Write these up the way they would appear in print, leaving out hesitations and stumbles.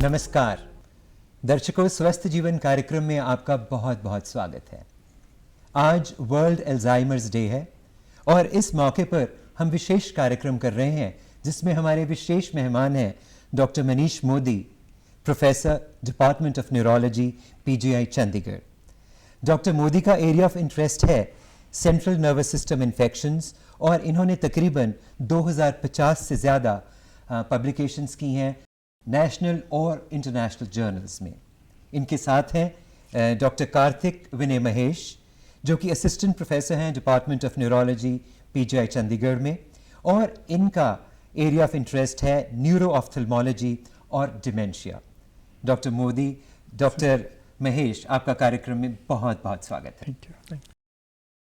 नमस्कार दर्शकों, स्वस्थ जीवन कार्यक्रम में आपका बहुत बहुत स्वागत है। आज वर्ल्ड अल्जाइमर्स डे है और इस मौके पर हम विशेष कार्यक्रम कर रहे हैं जिसमें हमारे विशेष मेहमान हैं doctor Manish Modi, professor department of neurology, PGI Chandigarh. Doctor Modi का एरिया ऑफ इंटरेस्ट है सेंट्रल नर्वस सिस्टम इन्फेक्शंस और इन्होंने तकरीबन 2050 से ज़्यादा पब्लिकेशंस की हैं नेशनल और इंटरनेशनल जर्नल्स में। इनके साथ हैं डॉक्टर कार्तिक विनय महेश, जो कि असिस्टेंट प्रोफेसर हैं department of neurology, PGI Chandigarh में, और इनका एरिया ऑफ इंटरेस्ट है न्यूरो ऑफ्थल्मोलॉजी और dementia. Doctor Modi, doctor Mahesh, आपका कार्यक्रम में बहुत बहुत स्वागत है। Thank you.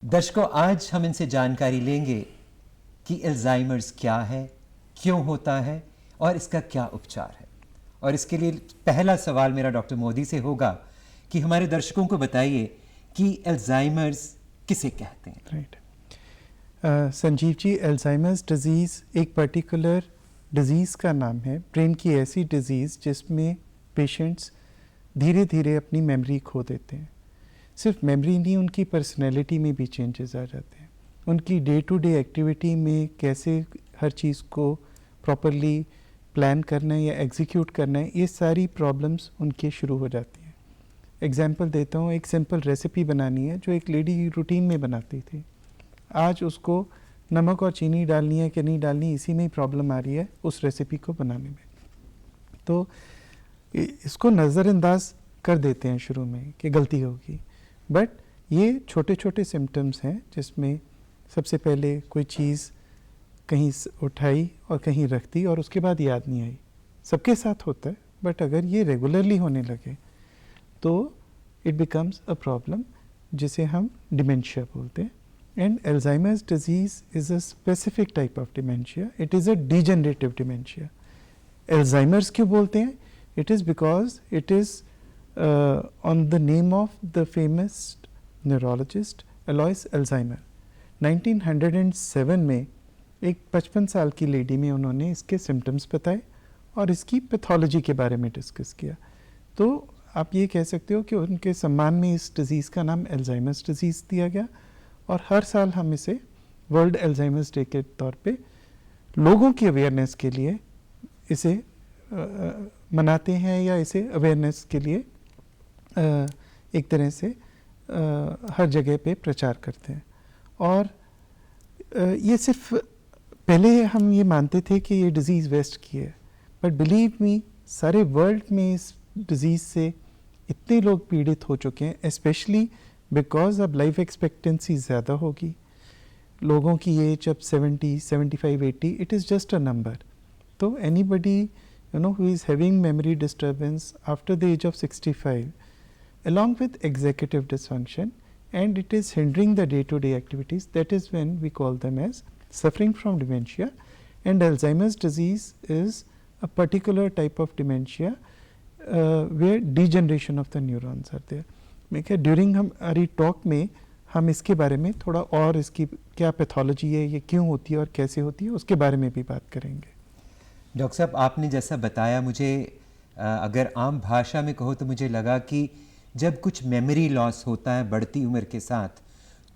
दर्शकों, आज हम इनसे जानकारी लेंगे कि अल्जाइमर्स क्या है, क्यों होता है और इसका क्या उपचार है। और इसके लिए पहला सवाल मेरा डॉक्टर मोदी से होगा कि हमारे दर्शकों को बताइए कि अल्जाइमर्स किसे कहते हैं। Right Sanjeev ji, Alzheimer's disease एक पर्टिकुलर डिजीज़ का नाम है, ब्रेन की ऐसी डिजीज़ जिसमें पेशेंट्स धीरे धीरे अपनी मेमोरी खो देते हैं। सिर्फ मेमोरी नहीं, उनकी पर्सनैलिटी में भी चेंजेस आ जाते हैं। उनकी डे टू डे एक्टिविटी में कैसे हर चीज़ को प्रॉपरली प्लान करना है या एग्जीक्यूट करना है, ये सारी प्रॉब्लम्स उनके शुरू हो जाती हैं। एग्जांपल देता हूँ, एक सिंपल रेसिपी बनानी है जो एक लेडी रूटीन में बनाती थी, आज उसको नमक और चीनी डालनी है कि नहीं डालनी, इसी में ही प्रॉब्लम आ रही है उस रेसिपी को बनाने में। तो इसको नज़रअंदाज कर देते हैं शुरू में कि गलती होगी, बट ये छोटे छोटे सिम्टम्स हैं जिसमें सबसे पहले कोई चीज़ कहीं उठाई और कहीं रख दी और उसके बाद याद नहीं आई। सबके साथ होता है, बट अगर ये रेगुलरली होने लगे तो इट बिकम्स अ प्रॉब्लम जिसे हम डिमेंशिया बोलते हैं। And Alzheimer's disease is a specific type of dementia, it is a degenerative dementia. Alzheimer's क्यों बोलते हैं? It is because it is on the name of the famous neurologist alloys Alzheimer. 1907 में एक 55 साल की लेडी में उन्होंने इसके सिम्टम्स बताए और इसकी पैथोलॉजी के बारे में डिस्कस किया। तो आप ये कह सकते हो कि उनके सम्मान में इस डिज़ीज़ का नाम अल्जाइमर्स डिज़ीज़ दिया गया और हर साल हम इसे वर्ल्ड अल्जाइमर्स डे के तौर पे लोगों की अवेयरनेस के लिए इसे मनाते हैं या इसे अवेयरनेस के लिए एक तरह से हर जगह पे प्रचार करते हैं। और ये सिर्फ पहले हम ये मानते थे कि ये डिज़ीज़ वेस्ट की है, बट बिलीव मी, सारे वर्ल्ड में इस डिज़ीज़ से इतने लोग पीड़ित हो चुके हैं, स्पेशली बिकॉज अब लाइफ एक्सपेक्टेंसी ज़्यादा होगी। लोगों की एज अब 70, 75, 80, it is just a number. तो anybody who is having memory disturbance after the age of 65 along with executive dysfunction and it is hindering the day-to-day activities, that is when we call them as suffering from dementia. And Alzheimer's disease is a particular type of dementia where degeneration of the neurons are there. मैं क्या during हमारी talk में हम इसके बारे में थोड़ा और इसकी क्या पैथोलॉजी है, ये क्यों होती है और कैसे होती है, उसके बारे में भी बात करेंगे। डॉक्टर साहब, आपने जैसा बताया, मुझे अगर आम भाषा में कहो तो मुझे लगा कि जब कुछ मेमोरी लॉस होता है बढ़ती उम्र के साथ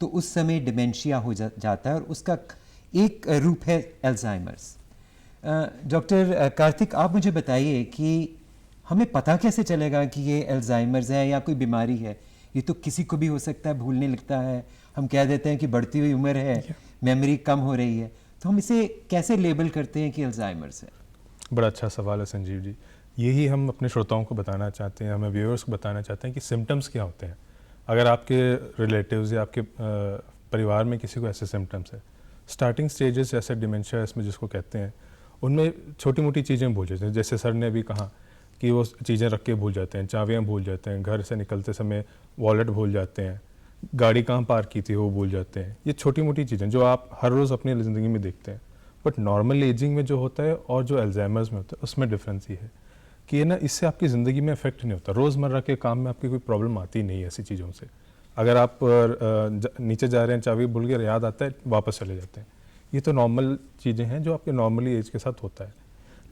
तो उस समय डिमेंशिया हो जाता है और उसका एक रूप है अल्जाइमर्स। डॉक्टर कार्तिक, आप मुझे बताइए कि हमें पता कैसे चलेगा कि ये अल्जाइमर्स है या कोई बीमारी है? ये तो किसी को भी हो सकता है, भूलने लगता है, हम कह देते हैं कि बढ़ती हुई उम्र है, मेमोरी कम हो रही है, तो हम इसे कैसे लेबल करते हैं कि अल्जाइमर्स है? बड़ा अच्छा सवाल है संजीव जी। यही हम अपने श्रोताओं को बताना चाहते हैं, हमें व्यूअर्स को बताना चाहते हैं कि सिम्टम्स क्या होते हैं। अगर आपके रिलेटिव्स या आपके परिवार में किसी को ऐसे सिम्टम्स है, स्टार्टिंग स्टेजेस ऐसे डिमेंशिया इसमें जिसको कहते हैं, उनमें छोटी मोटी चीज़ें भूल जाते हैं। जैसे सर ने भी कहा कि वो चीज़ें रख के भूल जाते हैं, चाबियाँ भूल जाते हैं, घर से निकलते समय वॉलेट भूल जाते हैं, गाड़ी कहाँ पार्क की थी वो भूल जाते हैं। ये छोटी मोटी चीज़ें जो आप हर रोज़ अपनी ज़िंदगी में देखते हैं, बट नॉर्मल एजिंग में जो होता है और जो अल्जाइमर्स में होता है उसमें डिफरेंस ये है कि ये ना, इससे आपकी ज़िंदगी में इफेक्ट नहीं होता। रोज़मर्रा के काम में आपकी कोई प्रॉब्लम आती नहीं है ऐसी चीज़ों से। अगर आप नीचे जा रहे हैं, चाबी भूल के याद आता है, वापस चले जाते हैं। ये तो नॉर्मल चीज़ें हैं जो आपके नॉर्मली एज के साथ होता है।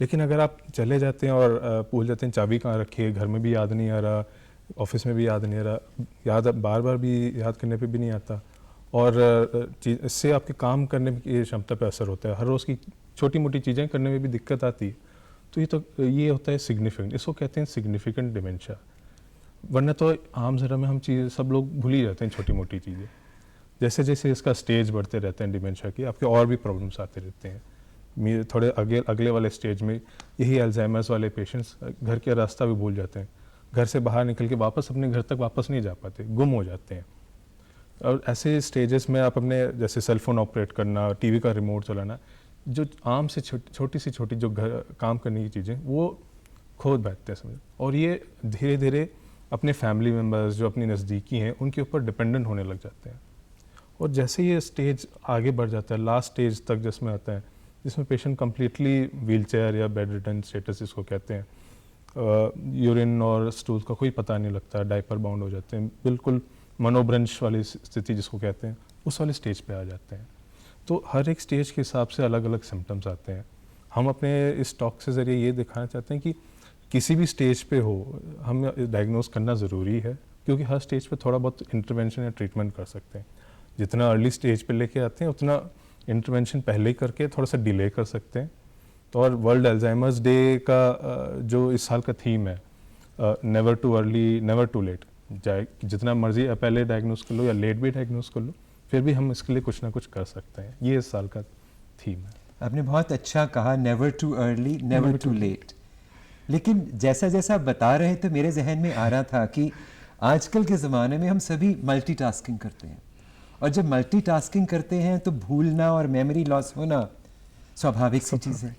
लेकिन अगर आप चले जाते हैं और भूल जाते हैं चाबी कहाँ रखी है, घर में भी याद नहीं आ रहा, ऑफिस में भी याद नहीं आ रहा, याद बार बार भी याद करने पे भी नहीं आता, और इससे आपके काम करने की क्षमता पे असर होता है, हर रोज़ की छोटी मोटी चीज़ें करने में भी दिक्कत आती है। तो ये होता है सिग्निफिकेंट, इसको कहते हैं सिग्निफिकेंट डिमेंशिया। वरना तो आम जरा में हम चीज़ें सब लोग भूल ही जाते हैं छोटी मोटी चीज़ें। जैसे जैसे इसका स्टेज बढ़ते रहते हैं डिमेंशिया की, आपके और भी प्रॉब्लम्स आते रहते हैं। मेरे थोड़े अगले वाले स्टेज में यही अल्जाइमर्स वाले पेशेंट्स घर के रास्ता भी भूल जाते हैं, घर से बाहर निकल के वापस अपने घर तक वापस नहीं जा पाते, गुम हो जाते हैं। और ऐसे स्टेजेस में आप अपने जैसे सेलफोन ऑपरेट करना, टीवी का रिमोट चलाना, जो आम से छोटी सी छोटी जो घर काम करने की चीज़ें वो खो बैठते हैं समझ। और ये धीरे धीरे अपने फैमिली मेम्बर्स जो अपनी नज़दीकी हैं उनके ऊपर डिपेंडेंट होने लग जाते हैं। और जैसे ये स्टेज आगे बढ़ जाता है, लास्ट स्टेज तक जिसमें आता है, जिसमें पेशेंट कम्प्लीटली व्हीलचेयर या बेड रिटर्न स्टेटस इसको कहते हैं, यूरिन और स्टूल का कोई पता नहीं लगता, डायपर बाउंड हो जाते हैं, बिल्कुल मनोभ्रंश वाली स्थिति जिसको कहते हैं, उस वाले स्टेज पे आ जाते हैं। तो हर एक स्टेज के हिसाब से अलग अलग सिम्टम्स आते हैं। हम अपने इस टॉक से ज़रिए ये दिखाना चाहते हैं कि किसी भी स्टेज पे हो हम डायग्नोस करना ज़रूरी है, क्योंकि हर स्टेज पे थोड़ा बहुत इंटरवेंशन या ट्रीटमेंट कर सकते हैं। जितना अर्ली स्टेज पे लेके आते हैं उतना इंटरवेंशन पहले ही करके थोड़ा सा डिले कर सकते हैं। तो और वर्ल्ड अल्जाइमर्स डे का जो इस साल का थीम है, never too early never too late, चाहे जितना मर्जी पहले डायग्नोस कर लो या लेट भी डायग्नोस कर लो, फिर भी हम इसके लिए कुछ ना कुछ कर सकते हैं। ये इस साल का थीम है। आपने बहुत अच्छा कहा, never too early never too late. लेकिन जैसा जैसा आप बता रहे थे मेरे जहन में आ रहा था कि आजकल के ज़माने में हम सभी मल्टीटास्किंग करते हैं, और जब मल्टीटास्किंग करते हैं तो भूलना और मेमोरी लॉस होना स्वाभाविक सी चीज़ है।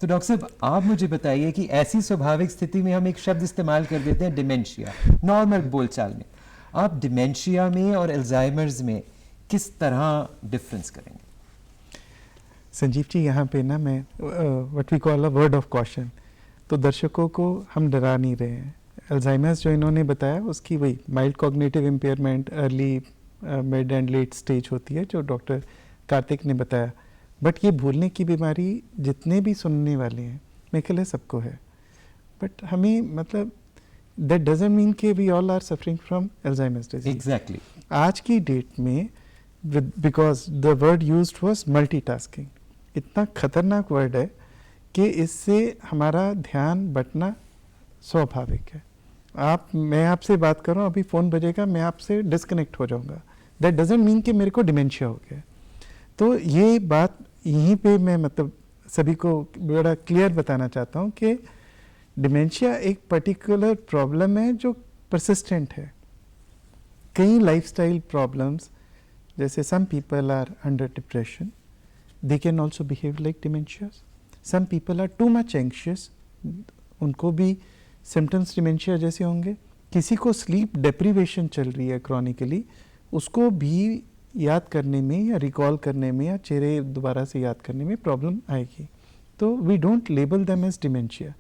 तो डॉक्टर साहब आप मुझे बताइए कि ऐसी स्वाभाविक स्थिति में हम एक शब्द इस्तेमाल कर देते हैं डिमेंशिया, नॉर्मल बोलचाल में। आप डिमेंशिया में और अल्जाइमर्स में किस तरह डिफरेंस करेंगे? संजीव जी, यहाँ पे ना मैं what we call a word of caution, तो दर्शकों को हम डरा नहीं रहे हैं। अल्जाइमर्स जो इन्होंने बताया उसकी वही mild cognitive impairment, early mid and let stage होती है जो डॉक्टर कार्तिक ने बताया। बट ये भूलने की बीमारी जितने भी सुनने वाले हैं मेरे ख्याल है सबको है, बट हमें मतलब दैट डजंट मीन कि we all are suffering from Alzheimer's disease. Exactly. आज की डेट में because the word used was multitasking, इतना खतरनाक वर्ड है कि इससे हमारा ध्यान बंटना स्वाभाविक है। मैं आपसे बात कर रहा हूँ, अभी फ़ोन बजेगा, मैं आपसे डिस्कनेक्ट हो जाऊँगा, दैट डजंट मीन कि मेरे को डिमेंशिया हो गया। तो ये बात यहीं पे मैं मतलब सभी को बड़ा क्लियर बताना चाहता हूँ कि डिमेंशिया एक पर्टिकुलर प्रॉब्लम है जो परसिस्टेंट है। कई लाइफस्टाइल प्रॉब्लम्स, जैसे some people are under depression, they can also behave like dementias. Some people are too much anxious, उनको भी सिम्टम्स डिमेंशिया जैसे होंगे। किसी को स्लीप डेप्रीवेशन चल रही है क्रॉनिकली, उसको भी याद करने में या रिकॉल करने में या चेहरे दोबारा से याद करने में प्रॉब्लम आएगी। तो we don't label them as dementia.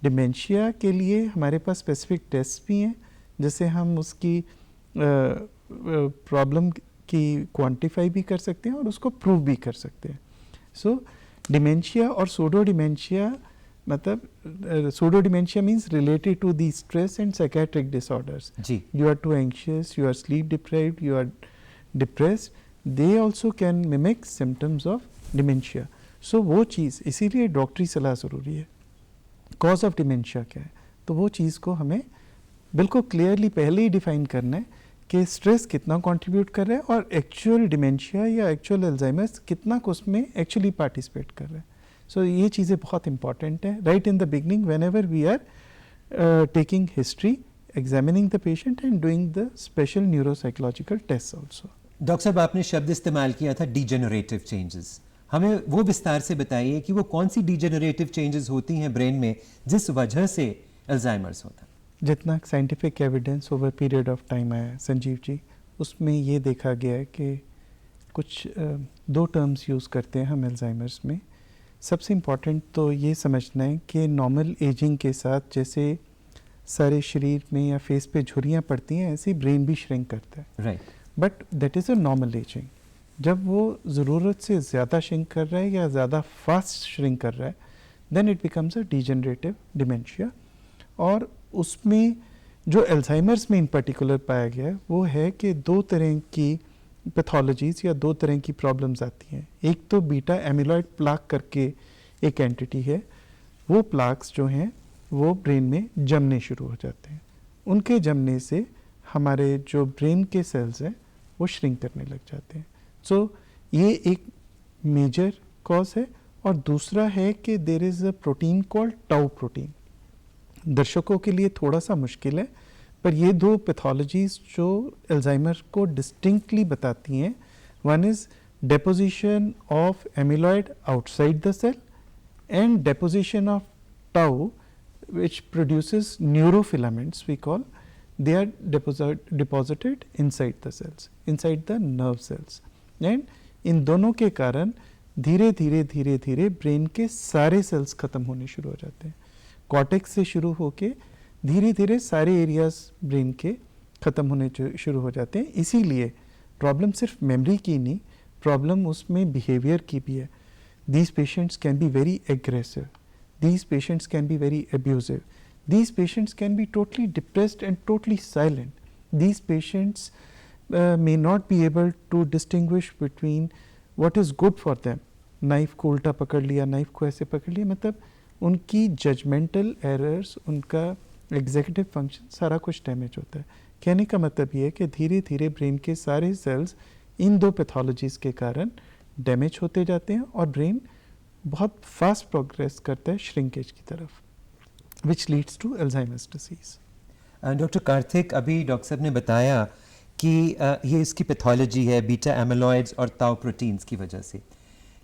Dementia के लिए हमारे पास स्पेसिफिक टेस्ट भी हैं, जिससे हम उसकी प्रॉब्लम की क्वांटिफाई भी कर सकते हैं और उसको प्रूव भी कर सकते हैं। सो डिमेंशिया और सूडो डिमेंशिया, मतलब pseudo dementia means related to the stress and psychiatric disorders. जी। You are too anxious, you are sleep deprived, you are depressed, they also can mimic symptoms of dementia. So वो चीज़, इसीलिए डॉक्टरी सलाह ज़रूरी है। Cause of dementia क्या है, तो वो चीज़ को हमें बिल्कुल क्लियरली पहले ही डिफाइन करना है कि स्ट्रेस कितना कंट्रीब्यूट कर रहा है और एक्चुअल डिमेंशिया या एक्चुअल अल्जाइमर्स कितना उसमें एक्चुअली पार्टिसिपेट कर रहा है। सो ये चीज़ें बहुत इंपॉर्टेंट है right in the beginning, whenever we are taking history, examining the patient and doing the special neuropsychological tests also. Doctor साहब आपने शब्द इस्तेमाल किया था डिजेनरेटिव चेंजेस, हमें वो विस्तार से बताइए कि वो कौन सी डिजेनरेटिव चेंजेस होती हैं ब्रेन में जिस वजह से अल्जाइमर्स होता है? जितना scientific evidence over period of time आया है संजीव जी, उसमें ये देखा गया है कि कुछ दो टर्म्स यूज़ करते हैं हम अल्जाइमर्स में। सबसे इम्पॉर्टेंट तो ये समझना है कि नॉर्मल एजिंग के साथ जैसे सारे शरीर में या फेस पे झुर्रियाँ पड़ती हैं, ऐसे ब्रेन भी श्रिंक करता है। Right. But that is a normal ageing. जब वो ज़रूरत से ज़्यादा श्रिंक कर रहा है या ज़्यादा फास्ट श्रिंक कर रहा है, then it becomes a degenerative dementia. और उसमें जो एल्जाइमर्स में इन पर्टिकुलर पाया गया है वो है कि दो तरह की पैथोलॉजीज़ या दो तरह की प्रॉब्लम्स आती हैं। एक तो बीटा एमिलॉइड प्लाक करके एक एंटिटी है, वो प्लाक्स जो हैं वो ब्रेन में जमने शुरू हो जाते हैं। उनके जमने से हमारे जो ब्रेन के सेल्स हैं वो श्रिंक करने लग जाते हैं। सो ये एक मेजर कॉज है। और दूसरा है कि there is a protein called tau protein. दर्शकों के लिए थोड़ा सा मुश्किल है, पर ये दो पैथोलॉजीज़ जो अल्जाइमर को डिस्टिंक्टली बताती हैं, one is deposition of amyloid outside the cell and deposition of tau which produces neurofilaments we call, they are deposited inside the cells, inside the nerve cells, and इन दोनों के कारण धीरे धीरे धीरे धीरे ब्रेन के सारे सेल्स ख़त्म होने शुरू हो जाते हैं। कॉर्टेक्स से शुरू होके धीरे धीरे सारे एरियाज ब्रेन के ख़त्म होने शुरू हो जाते हैं। इसीलिए प्रॉब्लम सिर्फ मेमोरी की नहीं, प्रॉब्लम उसमें बिहेवियर की भी है। These patients can be very aggressive, these patients can be very abusive, these patients can be totally depressed and totally silent. These patients may not be able to distinguish between what is good for them. Knife को उल्टा पकड़ लिया, knife को ऐसे पकड़ लिया, मतलब उनकी जजमेंटल एरर्स, उनका एग्जीक्यूटिव फंक्शन सारा कुछ डैमेज होता है। कहने का मतलब ये है कि धीरे धीरे ब्रेन के सारे सेल्स इन दो पैथोलॉजीज़ के कारण डैमेज होते जाते हैं और ब्रेन बहुत फास्ट प्रोग्रेस करता है श्रिंकेज की तरफ, which leads to Alzheimer's disease. Doctor Kartik, अभी डॉक्टर साहब ने बताया कि ये इसकी पैथोलॉजी है बीटा एमिलॉइड्स और ताउ प्रोटीन्स की वजह से,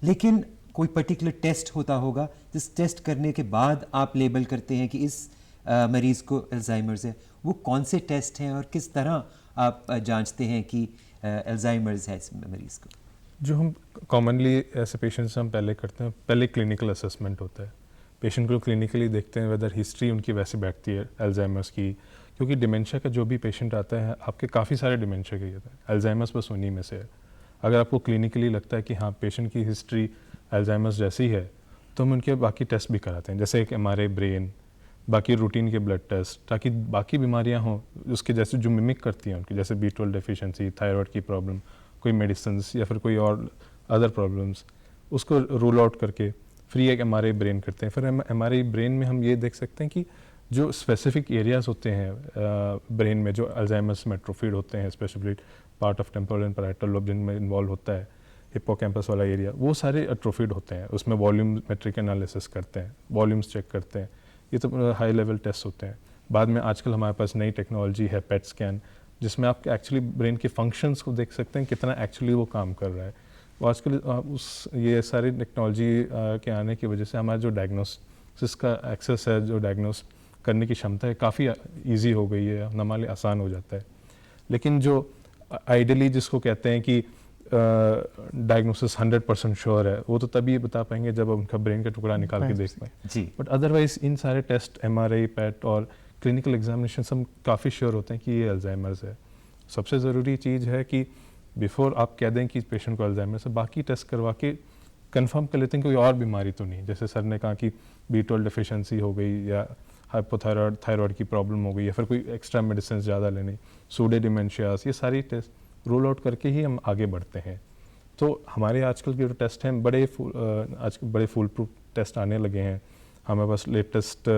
लेकिन कोई पर्टिकुलर टेस्ट होता होगा जिस टेस्ट करने के बाद आप लेबल करते हैं कि इस मरीज़ को अल्जाइमर्स है। वो कौन से टेस्ट हैं और किस तरह आप जांचते हैं कि अल्जाइमर्स है इस मरीज़ को? जो हम कॉमनली ऐसे पेशेंट्स हम पहले करते हैं, पहले क्लिनिकल असेसमेंट होता है। पेशेंट को क्लिनिकली देखते हैं वेदर हिस्ट्री उनकी वैसे बैठती है अल्जाइमर्स की, क्योंकि डिमेंशिया का जो भी पेशेंट आता है, आपके काफ़ी सारे डिमेंशिया के होते हैं, अल्जाइमर्स बस उन्हीं में से है। अगर आपको क्लिनिकली लगता है कि हाँ पेशेंट की हिस्ट्री अल्जाइमर्स जैसी है, तो हम उनके बाकी टेस्ट भी कराते हैं, जैसे एक MRI ब्रेन, बाकी रूटीन के ब्लड टेस्ट, ताकि बाकी बीमारियाँ हों उसके जैसे जो मिमिक करती हैं उनकी, जैसे B12 डेफिशिएंसी, थायराइड की प्रॉब्लम, कोई मेडिसिन या फिर कोई और अदर प्रॉब्लम्स, उसको रूल आउट करके फ्री एक MRI ब्रेन करते हैं। फिर MRI ब्रेन में हम ये देख सकते हैं कि जो स्पेसिफिक एरियाज होते हैं ब्रेन में जो अल्जाइमर्स में एट्रोफीड होते हैं, specially part of temporal and parietal lobe जिनमें इन्वॉल्व होता है, हिप्पोकैम्पस वाला एरिया, वो सारे एट्रोफीड होते हैं। उसमें वॉल्यूमेट्रिक एनालिसिस करते हैं, वॉल्यूम्स चेक करते हैं, ये तो हाई लेवल टेस्ट होते हैं। बाद में आजकल हमारे पास नई टेक्नोलॉजी है पेट स्कैन, जिसमें आप एक्चुअली ब्रेन के फंक्शंस को देख सकते हैं, कितना एक्चुअली वो काम कर रहा है। आजकल उस ये सारी टेक्नोलॉजी के आने की वजह से हमारा जो डायग्नोसिस का एक्सेस है, जो डायग्नोस करने की क्षमता है, काफ़ी इजी हो गई है, हमारे लिए आसान हो जाता है। लेकिन जो आइडियली जिसको कहते हैं कि डायग्नोसिस 100% श्योर है, वो तो तभी बता पाएंगे जब उनका ब्रेन का टुकड़ा निकाल के देख पाएँ जी। बट अदरवाइज इन सारे टेस्ट MRI, पेट और क्लिनिकल एग्जामिनेशन हम काफ़ी श्योर होते हैं कि ये अल्जाइमर्स है। सबसे ज़रूरी चीज़ है कि बिफोर आप कह दें कि पेशेंट को अल्जाइमर्स है, बाकी टेस्ट करवा के कंफर्म कर लेते हैं कोई और बीमारी तो नहीं। जैसे सर ने कहा कि B12 डेफिशिएंसी हो गई या हाइपोथायराइड, थायराइड की प्रॉब्लम हो गई या फिर कोई एक्स्ट्रा मेडिसिन ज़्यादा लेने, सूडो डिमेंशियास, ये सारी टेस्ट रूल आउट करके ही हम आगे बढ़ते हैं। तो हमारे आजकल के जो टेस्ट हैं आजकल बड़े फुल प्रूफ टेस्ट आने लगे हैं। हमारे पास लेटेस्ट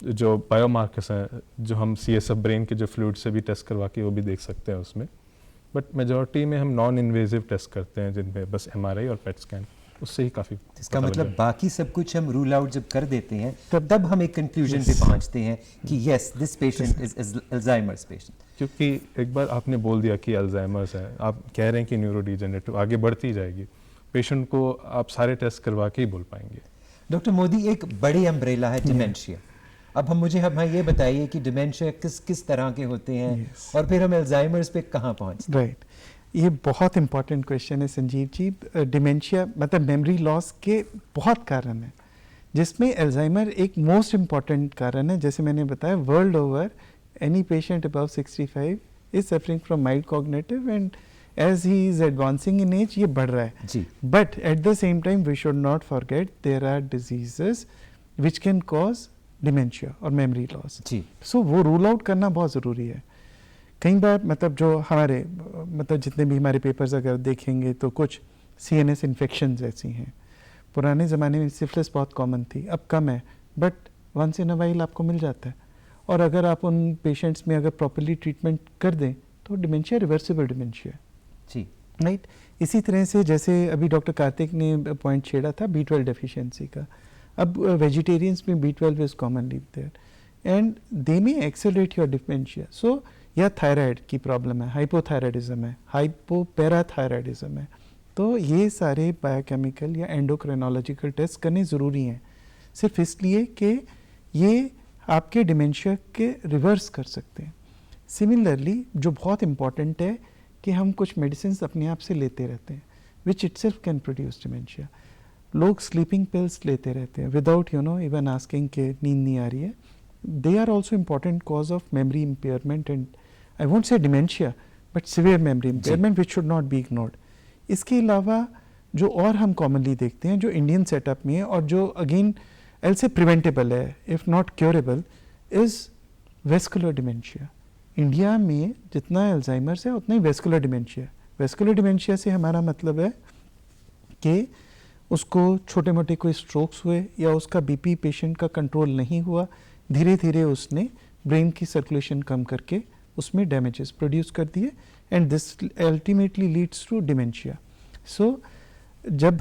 जो बायोमार्कर्स हैं, जो हम CSF ब्रेन के जो फ्लूइड से भी टेस्ट करवा के वो भी देख सकते हैं उसमें। बट मेजॉरिटी में हम नॉन इन्वेजिव टेस्ट करते हैं जिनमें बस MRI और पेट स्कैन, उससे ही काफ़ी। इसका मतलब बाकी सब कुछ हम रूल आउट जब कर देते हैं तब हम एक कंक्लूजन पे पहुंचते हैं कि yes this patient is Alzheimer's patient. क्योंकि एक बार आपने बोल दिया कि अल्जाइमर्स है, आप कह रहे हैं कि न्यूरोडिजेनरेटिव, आगे बढ़ती जाएगी, पेशेंट को आप सारे टेस्ट करवा के ही बोल पाएंगे। डॉक्टर मोदी, एक बड़ी अम्ब्रेला है डिमेंशिया। अब हम ये बताइए कि डिमेंशिया किस तरह के होते हैं और फिर हम अल्जाइमर्स पे कहाँ पहुँचते हैं? राइट, ये बहुत इंपॉर्टेंट क्वेश्चन है संजीव जी। डिमेंशिया मतलब मेमोरी लॉस के बहुत कारण हैं, जिसमें अल्जाइमर एक मोस्ट इम्पॉर्टेंट कारण है। जैसे मैंने बताया, world over any patient above 65 is suffering from mild cognitive and as he is advancing in age ये बढ़ रहा है जी। But at the same time we should not forget there are diseases which can cause dementia और memory loss. जी। So वो rule out करना बहुत ज़रूरी है। कई बार मतलब जो हमारे मतलब जितने भी हमारे पेपर्स अगर देखेंगे तो कुछ CNS इन्फेक्शंस ऐसी हैं। पुराने ज़माने में सिफिलिस बहुत कॉमन थी, अब कम है, but once in a while आपको मिल जाता है। और अगर आप उन पेशेंट्स में अगर प्रॉपरली ट्रीटमेंट कर दें तो डिमेंशिया रिवर्सिबल डिमेंशिया है। जी। राइट। इसी तरह से जैसे अभी डॉक्टर कार्तिक ने पॉइंट छेड़ा था B12 डेफिशिएंसी का, अब वेजिटेरियंस में B12 is commonly there and they may accelerate your dementia. So या थायराइड की प्रॉब्लम है, हाइपोथायराइडिज्म है, हाइपोपैराथायराइडिज्म है, तो ये सारे बायोकेमिकल या एंडोक्रिनोलॉजिकल टेस्ट करने ज़रूरी हैं, सिर्फ इसलिए कि ये आपके डिमेंशिया के रिवर्स कर सकते हैं। सिमिलरली जो बहुत इम्पॉर्टेंट है कि हम कुछ मेडिसिन अपने आप से लेते रहते हैं विच इटसेल्फ कैन प्रोड्यूस डिमेंशिया। लोग स्लीपिंग पिल्स लेते रहते हैं विदाउट इवन आस्किंग के नींद नहीं आ रही है। They are also important cause of memory impairment and I won't say dementia but severe memory impairment which should not be ignored. इसके अलावा जो और हम कॉमनली देखते हैं जो इंडियन सेटअप में है और जो अगेन एल से प्रिवेंटेबल है if not curable is vascular dementia. India में जितना अल्जाइमर्स है उतना ही वेस्कुलर डिमेंशिया है। वेस्कुलर डिमेंशिया से हमारा मतलब है कि उसको छोटे मोटे कोई स्ट्रोक्स हुए या उसका BP पेशेंट का कंट्रोल नहीं हुआ, धीरे धीरे उसने ब्रेन की सर्कुलेशन कम करके उसमें डैमेजेस प्रोड्यूस कर दिए and this ultimately leads to dementia. So जब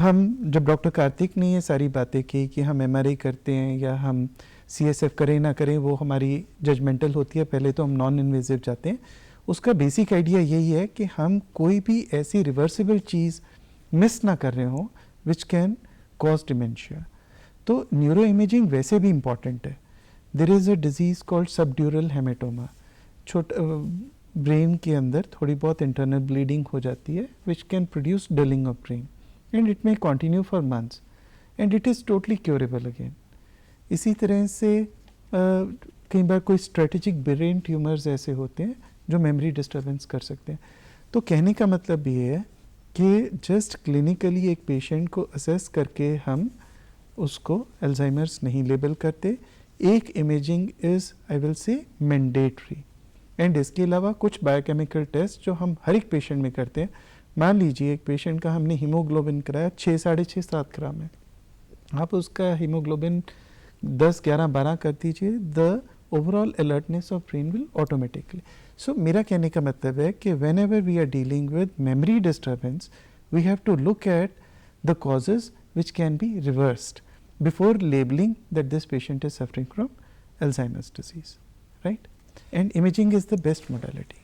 डॉक्टर कार्तिक ने ये सारी बातें की कि हम MRI करते हैं या हम CSF करें ना करें वो हमारी जजमेंटल होती है, पहले तो हम नॉन इन्वेजिव जाते हैं। उसका बेसिक आइडिया यही है कि हम कोई भी ऐसी रिवर्सिबल चीज़ मिस ना कर रहे हों विच कैन कॉज डिमेंशिया। तो न्यूरो इमेजिंग वैसे भी इम्पॉर्टेंट है। There is a disease called subdural haematoma, brain के अंदर थोड़ी बहुत इंटरनल ब्लीडिंग हो जाती है which can produce dulling of brain and it may continue for months and it is totally curable again. इसी तरह से कई बार कोई स्ट्रेटेजिक ब्रेन ट्यूमर्स ऐसे होते हैं जो मेमोरी डिस्टर्बेंस कर सकते हैं। तो कहने का मतलब ये है कि जस्ट क्लिनिकली एक पेशेंट को असेस करके हम उसको अल्जाइमर्स नहीं लेबल करते। एक imaging is I will say mandatory and इसके अलावा कुछ बायोकेमिकल टेस्ट जो हम हर एक पेशेंट में करते हैं। मान लीजिए एक पेशेंट का हमने हीमोग्लोबिन कराया 6, 6.5, 7 ग्राम है, आप उसका हीमोग्लोबिन 10, 11, 12 कर दीजिए, the overall alertness of brain will automatically. So मेरा कहने का मतलब है कि whenever we are dealing with memory disturbance we have to look at the causes which can be reversed before labelling that this patient is suffering from Alzheimer's disease, right? And imaging is the best modality.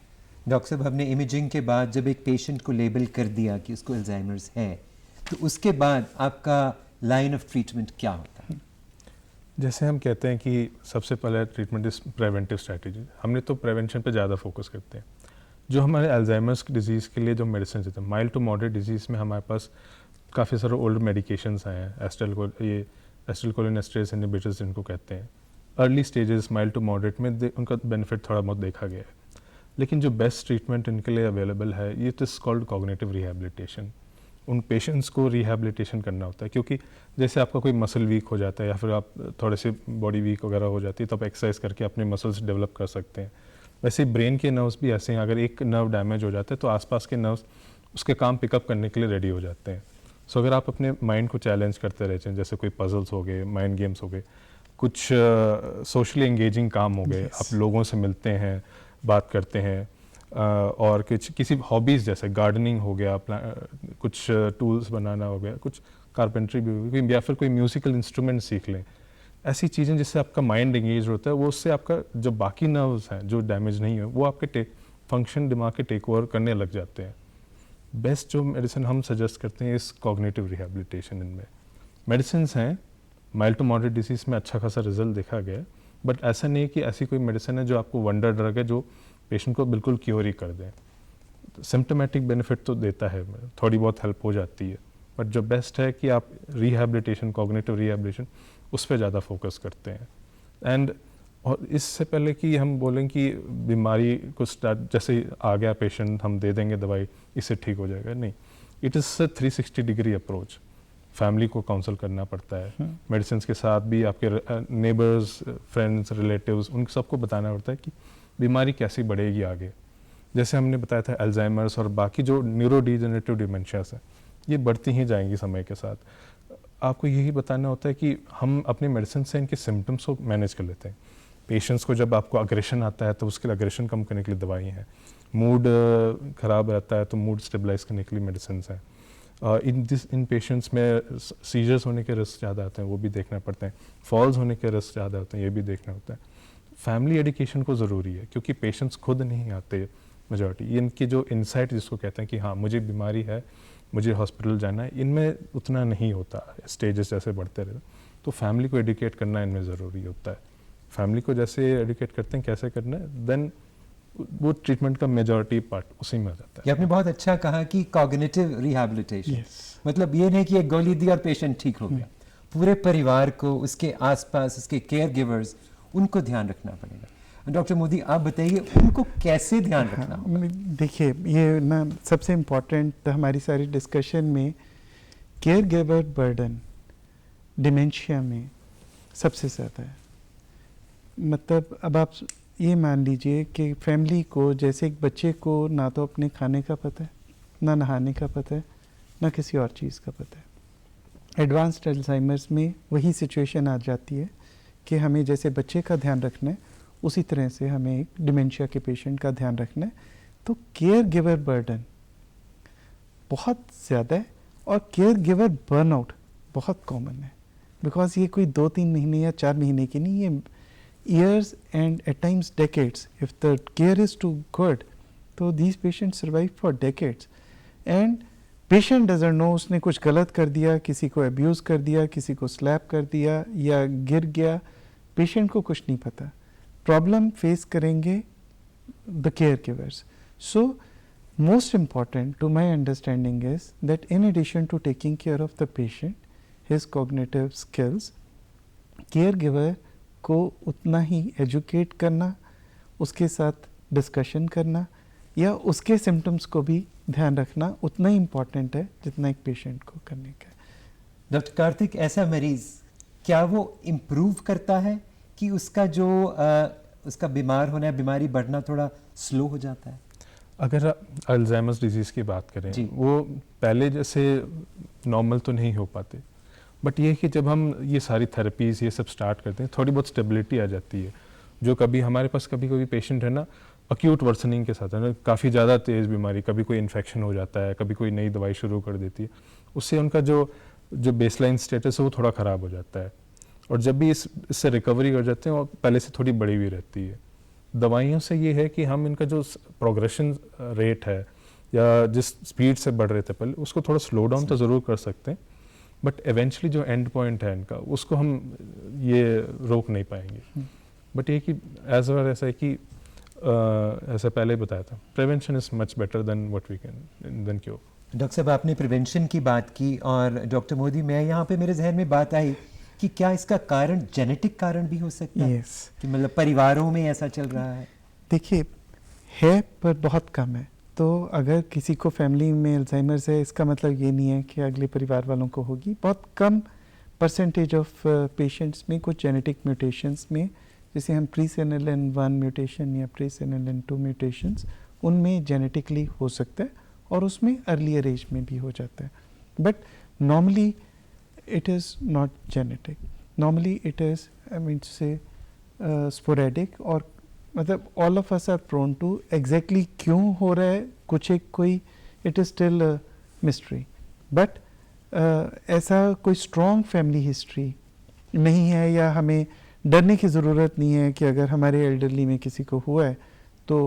Doctor साहब, हमने imaging के बाद जब एक patient को label कर दिया कि उसको अल्जाइमर्स है, तो उसके बाद आपका लाइन ऑफ ट्रीटमेंट क्या होता है? जैसे हम कहते हैं कि सबसे पहले ट्रीटमेंट इज प्रिवेंटिव स्ट्रैटेजी, हमने तो प्रिवेंशन पे ज़्यादा फोकस करते हैं। जो हमारे अल्जाइमर्स डिजीज़ के लिए जो मेडिसिन देते हैं, माइल्ड टू मॉडरेट डिजीज़ में हमारे पास काफ़ी सारे ओल्ड मेडिकेशंस आए हैं, एसिटिलकोलिनेस्टेरेज इनहिबिटर्स जिनको कहते हैं। Early stages mild to moderate में उनका बेनिफिट थोड़ा बहुत देखा गया है, लेकिन जो बेस्ट ट्रीटमेंट इनके लिए अवेलेबल है ये इज कॉल्ड कॉग्निटिव रिहैबिलिटेशन। उन पेशेंट्स को रिहैबिलिटेशन करना होता है, क्योंकि जैसे आपका कोई मसल वीक हो जाता है या फिर आप थोड़े से बॉडी वीक वगैरह हो जाती है तो आप एक्सरसाइज करके अपने मसल्स डेवलप कर सकते हैं। वैसे ब्रेन के नर्व्स भी ऐसे हैं, अगर एक नर्व डैमेज हो जाता है तो आसपास के नर्व्स उसके काम पिकअप करने के लिए रेडी हो जाते हैं। सो अगर आप अपने माइंड को चैलेंज करते रहते हैं, जैसे कोई पजल्स हो गए, माइंड गेम्स हो गए, कुछ सोशली एंगेजिंग काम हो गए, आप लोगों से मिलते हैं, बात करते हैं, और किसी हॉबीज़ जैसे गार्डनिंग हो गया, कुछ टूल्स बनाना हो गया, कुछ कारपेंट्री भी हो गई, या फिर कोई म्यूज़िकल इंस्ट्रूमेंट सीख लें, ऐसी चीज़ें जिससे आपका माइंड एंगेज होता है, वो उससे आपका जो बाकी नर्व्स हैं जो डैमेज नहीं हुए वो आपके फंक्शन दिमाग के टेक ओवर करने लग जाते हैं। बेस्ट जो मेडिसिन हम सजेस्ट करते हैं इस कॉग्निटिव रिहैबिलिटेशन। इनमें मेडिसिन हैं, माइल्ड टू मॉडरेट डिजीज़ में अच्छा खासा रिजल्ट देखा गया है, बट ऐसा नहीं कि ऐसी कोई मेडिसिन है जो आपको वंडर ड्रग है जो पेशेंट को बिल्कुल क्योर ही कर दें। सिम्टोमेटिक बेनिफिट तो देता है, थोड़ी बहुत हेल्प हो जाती है, बट जो बेस्ट है कि आप रिहैबिलिटेशन, कॉग्निटिव रिहैबिलिटेशन उस पर ज़्यादा फोकस करते हैं। एंड और इससे पहले कि हम बोलें कि बीमारी को स्टार्ट जैसे आ गया पेशेंट हम दे देंगे दवाई इससे ठीक हो जाएगा, नहीं, it is a 360 degree approach. Family को काउंसल करना पड़ता है, मेडिसिन के साथ भी आपके नेबर्स, फ्रेंड्स, रिलेटिव्स, उन सबको बताना पड़ता है कि बीमारी कैसी बढ़ेगी आगे। जैसे हमने बताया था अल्जाइमर्स और बाकी जो न्यूरोडिजेनरेटिव डिमेंशियाज हैं, ये बढ़ती ही जाएंगी समय के साथ। आपको यही बताना होता है कि हम अपनी मेडिसिन से इनके सिम्टम्स को मैनेज कर लेते हैं। पेशेंट्स को जब आपको अग्रेशन आता है तो उसके लिए अग्रेशन कम करने के लिए दवाई हैं, मूड ख़राब रहता है तो मूड स्टेबलाइज करने के लिए मेडिसिन हैं। इन पेशेंट्स में सीजर्स होने के रिस्क ज़्यादा आते हैं, वो भी देखना पड़ते हैं, फॉल्स होने के रिस्क ज़्यादा होते हैं, ये भी देखना होता है। फैमिली एजुकेशन को ज़रूरी है क्योंकि पेशेंट्स खुद नहीं आते मेजॉरिटी। इनकी जो इंसाइट जिसको कहते हैं कि हाँ मुझे बीमारी है, मुझे हॉस्पिटल जाना है, इनमें उतना नहीं होता स्टेजेस जैसे बढ़ते रहते। तो फैमिली को एडुकेट करना इनमें ज़रूरी होता है। फैमिली को जैसे एडुकेट करते हैं कैसे करना है, देन वो ट्रीटमेंट का मेजॉरिटी पार्ट उसी में आ जाता है। ये आपने बहुत अच्छा कहा कि कॉग्निटिव रिहैबिलिटेशन, Yes. मतलब ये नहीं कि एक गोली दी और पेशेंट ठीक हो गया। पूरे परिवार को, उसके आसपास उसके केयर गिवर्स, उनको ध्यान रखना पड़ेगा। डॉक्टर मोदी आप बताइए उनको कैसे ध्यान रखना होगा? देखिए ये ना सबसे इम्पोर्टेंट हमारी सारी डिस्कशन में केयर गिवर बर्डन डिमेंशिया में सबसे ज़्यादा है। मतलब अब आप ये मान लीजिए कि फैमिली को, जैसे एक बच्चे को ना तो अपने खाने का पता है, ना नहाने का पता है, ना किसी और चीज़ का पता है। एडवांस्ड अल्जाइमर्स में वही सिचुएशन आ जाती है कि हमें जैसे बच्चे का ध्यान रखना है उसी तरह से हमें एक डिमेंशिया के पेशेंट का ध्यान रखना है। तो केयर गिवर बर्डन बहुत ज़्यादा है और केयर गिवर बर्नआउट बहुत कॉमन है। बिकॉज ये कोई 2-3 महीने या 4 महीने की नहीं, ये years and at times decades. If the care is too good, so these patients survive for decades. And patient doesn't know उसने कुछ गलत कर दिया, किसी को abuse कर दिया, किसी को slap कर दिया या गिर गया, patient को कुछ नहीं पता। Problem face करेंगे the caregivers. So most important to my understanding is that in addition to taking care of the patient, his cognitive skills, caregiver को उतना ही एजुकेट करना, उसके साथ डिस्कशन करना या उसके सिम्टम्स को भी ध्यान रखना उतना ही इम्पॉर्टेंट है जितना एक पेशेंट को करने का। डॉक्टर कार्तिक, ऐसा मरीज क्या वो इम्प्रूव करता है कि उसका जो उसका बीमार होना है, बीमारी बढ़ना थोड़ा स्लो हो जाता है? अगर अल्जाइमर्स डिजीज़ की बात करें, वो पहले जैसे नॉर्मल तो नहीं हो पाते, बट ये कि जब हम ये सारी थेरेपीज़ ये सब स्टार्ट करते हैं, थोड़ी बहुत स्टेबिलिटी आ जाती है। जो कभी हमारे पास कभी पेशेंट है ना अक्यूट वर्सनिंग के साथ है ना, काफ़ी ज़्यादा तेज़ बीमारी, कभी कोई इन्फेक्शन हो जाता है, कभी कोई नई दवाई शुरू कर देती है, उससे उनका जो बेसलाइन स्टेटस है वो थोड़ा ख़राब हो जाता है। और जब भी इससे रिकवरी कर जाते हैं, वो पहले से थोड़ी बड़ी हुई रहती है। दवाइयों से ये है कि हम इनका जो प्रोग्रेशन रेट है या जिस स्पीड से बढ़ रहे थे पहले, उसको थोड़ा स्लो डाउन तो ज़रूर कर सकते हैं, बट एवेंचुअली जो एंड पॉइंट है इनका, उसको हम ये रोक नहीं पाएंगे। बट ये कि एज वेल ऐसा है कि ऐसा पहले ही बताया था, prevention is much better than what we can then cure. Doctor साहब आपने प्रिवेंशन की बात की और डॉक्टर मोदी, मैं यहाँ पे मेरे जहन में बात आई कि क्या इसका कारण जेनेटिक कारण भी हो सकता है? कि मतलब परिवारों में ऐसा चल रहा है? देखिए है पर बहुत कम है। तो अगर किसी को फैमिली में अल्जाइमर्स है, इसका मतलब ये नहीं है कि अगले परिवार वालों को होगी। बहुत कम परसेंटेज ऑफ पेशेंट्स में कुछ जेनेटिक म्यूटेशंस में, जैसे हम प्रीसेनेलिन 1 म्यूटेशन या प्रीसेनेलिन 2 म्यूटेशंस, उनमें जेनेटिकली हो सकता है और उसमें अर्लियर एज में भी हो जाता है। But normally it is not genetic. Normally it is, I mean to say, sporadic, और मतलब all of us are prone to exactly क्यों हो रहा है कुछ एक कोई, it is still a mystery. But ऐसा कोई strong family history नहीं है या हमें डरने की ज़रूरत नहीं है कि अगर हमारे elderly में किसी को हुआ है तो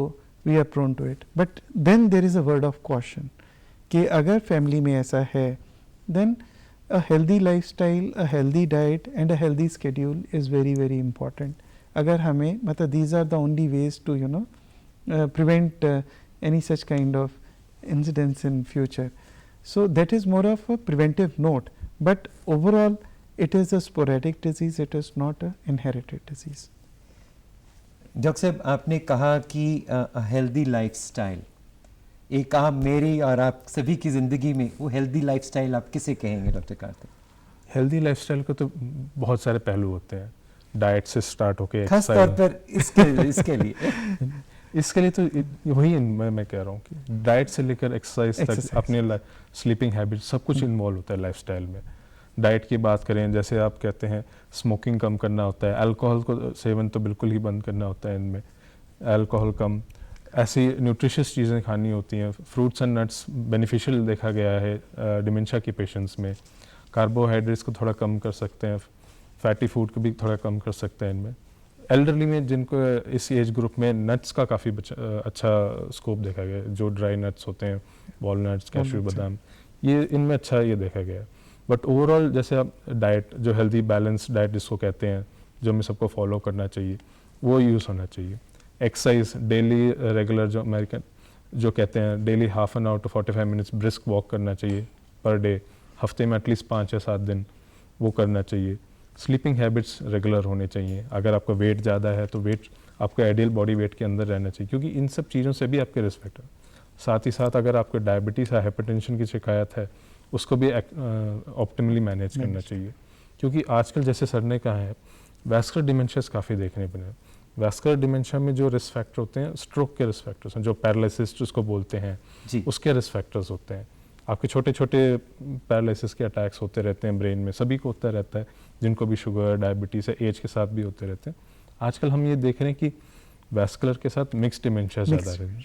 we are prone to it. But then there is a word of caution कि अगर family में ऐसा है, then a healthy lifestyle, a healthy diet and a healthy schedule is very very important. अगर हमें मतलब these are the only ways to prevent any such kind of incidents in future. So that is more of a preventive note, but overall it is a sporadic disease, it is not a inherited disease. Doctor साहब आपने कहा कि healthy lifestyle, एक आप मेरी और आप सभी की ज़िंदगी में वो हेल्दी लाइफस्टाइल आप किसे कहेंगे डॉक्टर कार्तिक? हेल्दी लाइफस्टाइल के तो बहुत सारे पहलू होते हैं, डाइट से स्टार्ट होके खास तौर पर इसके लिए इसके लिए तो वही मैं कह रहा हूँ कि डाइट से लेकर एक्सरसाइज तक अपने स्लीपिंग हैबिट सब कुछ इन्वॉल्व होता है लाइफस्टाइल में। डाइट की बात करें, जैसे आप कहते हैं स्मोकिंग कम करना होता है, अल्कोहल को सेवन तो बिल्कुल ही बंद करना होता है, इनमें अल्कोहल कम, ऐसी न्यूट्रिशियस चीज़ें खानी होती हैं। फ्रूट्स एंड नट्स बेनिफिशियल देखा गया है डिमेंशिया के पेशेंट्स में। कार्बोहाइड्रेट्स को थोड़ा कम कर सकते हैं, फैटी फूड को भी थोड़ा कम कर सकते हैं इनमें। एल्डरली में जिनको इस एज ग्रुप में नट्स का काफ़ी अच्छा स्कोप देखा गया है, जो ड्राई नट्स होते हैं, वॉलनट्स, कैश्यू, बादाम, ये इनमें अच्छा ये देखा गया है। बट ओवरऑल जैसे आप डाइट, जो हेल्दी बैलेंस डाइट जिसको कहते हैं, जो हमें सबको फॉलो करना चाहिए, वो यूज़ होना चाहिए। एक्सरसाइज डेली रेगुलर, जो अमेरिकन जो कहते हैं daily half an hour to 45 minutes brisk walk करना चाहिए पर डे, हफ्ते में एटलीस्ट 5 या 7 दिन वो करना चाहिए। स्लीपिंग हैबिट्स रेगुलर होने चाहिए। अगर आपका वेट ज़्यादा है तो वेट आपका आइडियल बॉडी वेट के अंदर रहना चाहिए, क्योंकि इन सब चीज़ों से भी आपके रिस्क फैक्टर। साथ ही साथ अगर आपको डायबिटीज़ या हाइपरटेंशन की शिकायत है, उसको भी ऑप्टिमली मैनेज करना चाहिए, क्योंकि आजकल जैसे सर ने कहा है वैस्कुलर डिमेंशियाज काफ़ी देखने बने। वैस्कुलर डिमेंशिया में जो रिस्क फैक्टर होते हैं, स्ट्रोक के रिस्क फैक्टर्स हैं, जो पैरालिसिस जिसको बोलते हैं उसके रिस्क फैक्टर्स होते हैं। आपके छोटे छोटे पैरालिसिस के अटैक्स होते रहते हैं ब्रेन में, सभी को होता रहता है, जिनको भी शुगर डायबिटीज़ है, एज के साथ भी होते रहते हैं। आजकल हम ये देख रहे हैं कि वैस्कुलर के साथ मिक्स्ड डिमेंशिया ज़्यादा रहे हैं।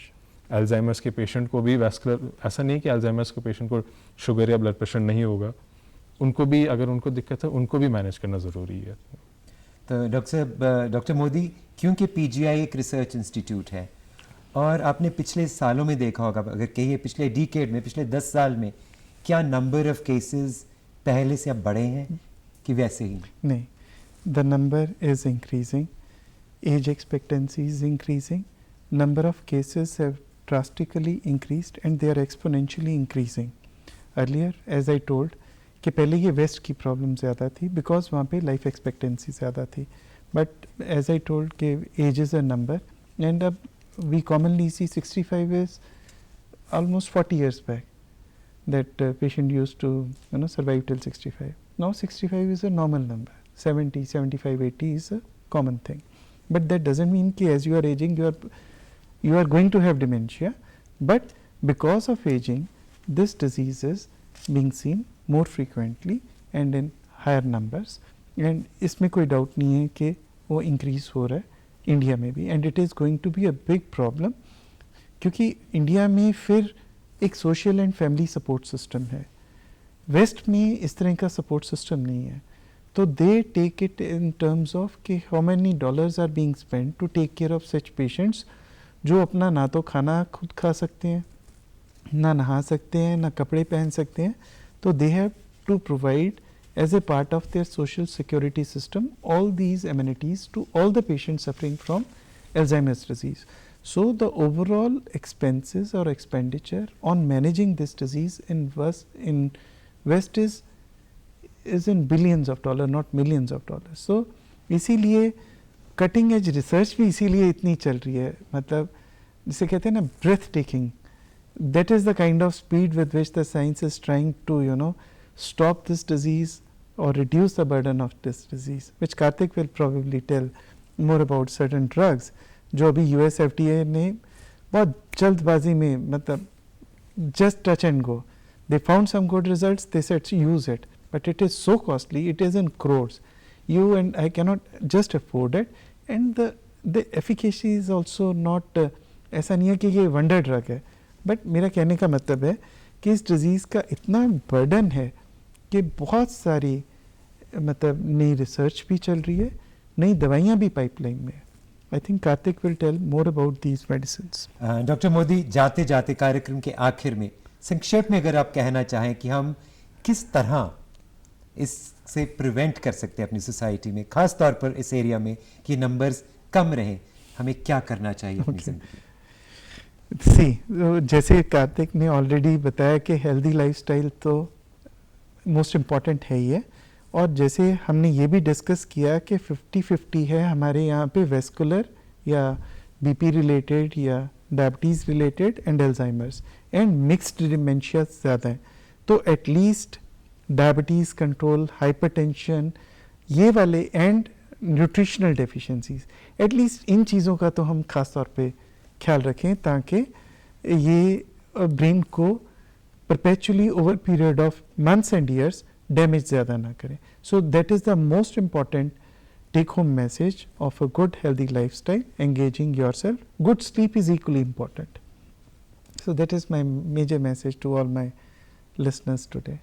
अल्जाइमर्स के पेशेंट को भी वैस्कुलर, ऐसा नहीं कि अल्जाइमर्स के पेशेंट को शुगर या ब्लड प्रेशर नहीं होगा, उनको भी अगर उनको दिक्कत है उनको भी मैनेज करना ज़रूरी है। तो डॉक्टर मोदी, क्योंकि पीजीआई एक रिसर्च इंस्टीट्यूट है और आपने पिछले सालों में देखा होगा, अगर कहिए पिछले डिकेड में, पिछले 10 साल में, क्या नंबर ऑफ केसेस पहले से अब बढ़े हैं कि वैसे ही? नहीं, the number is increasing, age expectancy is increasing, number of cases have drastically increased and they are exponentially increasing. Earlier, as I told, कि पहले ये वेस्ट की प्रॉब्लम ज़्यादा थी बिकॉज वहाँ पे लाइफ एक्सपेक्टेंसी ज़्यादा थी, बट एज आई टोल्ड कि age is a number and अब we commonly see 65 is almost 40 years back that patient used to survive till 65. Now 65 is a normal number, 70, 75, 80 is a common thing, but that doesn't mean कि as you are aging you are going to have dementia, but because of aging this disease is being seen more frequently and in higher numbers, and इसमें कोई doubt नहीं है कि वो increase हो रहा है इंडिया में भी, and it is going to be a big problem, क्योंकि इंडिया में फिर एक social and family support system है, वेस्ट में इस तरह का सपोर्ट सिस्टम नहीं है, तो they take it in terms of कि how many dollars are being spend to take care of such patients जो अपना ना तो खाना खुद खा सकते हैं, ना नहा सकते हैं, ना कपड़े पहन सकते हैं, तो they have to provide as a part of their social security system all these amenities to all the patients suffering from Alzheimer's disease. So the overall expenses or expenditure on managing this disease in West is in billions of dollars, not millions of dollars. So इसीलिए cutting edge research भी इसीलिए इतनी चल रही है, मतलब जिसे कहते हैं ना breath taking, that is the kind of speed with which the science is trying to stop this disease or reduce the burden of this disease, which Karthik will probably tell more about certain drugs जो अभी US FDA ने बहुत जल्दबाजी में, मतलब just touch and go, they found some good results, they said use it, but it is so costly, it is in crores, you and I cannot just afford it, and the efficacy is also not ऐसा नहीं है कि ये wonder drug है, but मेरा कहने का मतलब है कि इस डिज़ीज़ का इतना बर्डन है कि बहुत सारी मतलब नई रिसर्च भी चल रही है, नई दवाइयाँ भी पाइपलाइन में है. I think Karthik will tell more about these medicines. Doctor Modi, जाते जाते कार्यक्रम के आखिर में संक्षेप में अगर आप कहना चाहें कि हम किस तरह इससे प्रिवेंट कर सकते हैं अपनी सोसाइटी में, खास तौर पर इस एरिया में कि नंबर्स कम रहें, हमें क्या करना चाहिए अपनी जिंदगी? जैसे कार्तिक ने ऑलरेडी बताया कि हेल्दी लाइफस्टाइल तो मोस्ट इम्पॉर्टेंट है ही है, और जैसे हमने ये भी डिस्कस किया कि 50-50 है हमारे यहाँ पे वेस्कुलर या बीपी रिलेटेड या diabetes related and Alzheimer's, and mixed dementia ज़्यादा है, तो एटलीस्ट डायबिटीज़ कंट्रोल, हाइपरटेंशन, ये वाले and nutritional deficiencies, at least in चीज़ों का तो हम ख़ास तौर पे ख्याल रखें ताकि ये ब्रेन को perpetually over period of months and years damage ज़्यादा ना करें. So that is the most important take home message of a good healthy lifestyle, engaging yourself. Good sleep is equally important. So that is my major message to all my listeners today.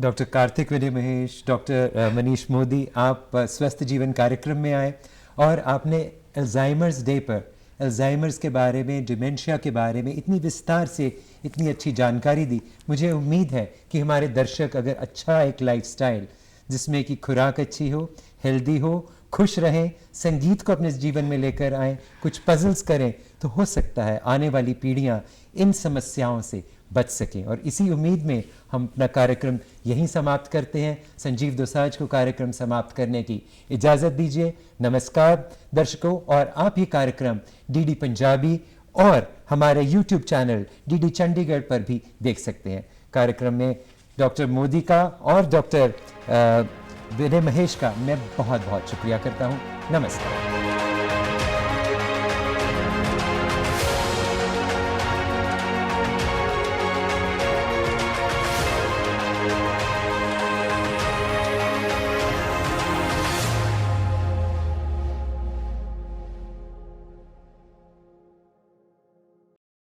Doctor Kartik Vinay Mahesh, doctor Manish Modi, आप स्वस्थ जीवन कार्यक्रम में आए और आपने Alzheimer's day पर Alzheimer's के बारे में, डिमेंशिया के बारे में इतनी विस्तार से इतनी अच्छी जानकारी दी. मुझे उम्मीद है कि हमारे दर्शक अगर अच्छा एक लाइफस्टाइल जिसमें कि खुराक अच्छी हो, हेल्दी हो, खुश रहें, संगीत को अपने जीवन में लेकर आएँ, कुछ पजल्स करें, तो हो सकता है आने वाली पीढ़ियाँ इन समस्याओं से बच सकें. और इसी उम्मीद में हम अपना कार्यक्रम यहीं समाप्त करते हैं. संजीव दोसांझ को कार्यक्रम समाप्त करने की इजाज़त दीजिए. नमस्कार दर्शकों. और आप ये कार्यक्रम डीडी पंजाबी और हमारे यूट्यूब चैनल डीडी चंडीगढ़ पर भी देख सकते हैं. कार्यक्रम में डॉक्टर मोदी का और डॉक्टर विनय महेश का मैं बहुत बहुत शुक्रिया करता हूँ. नमस्कार.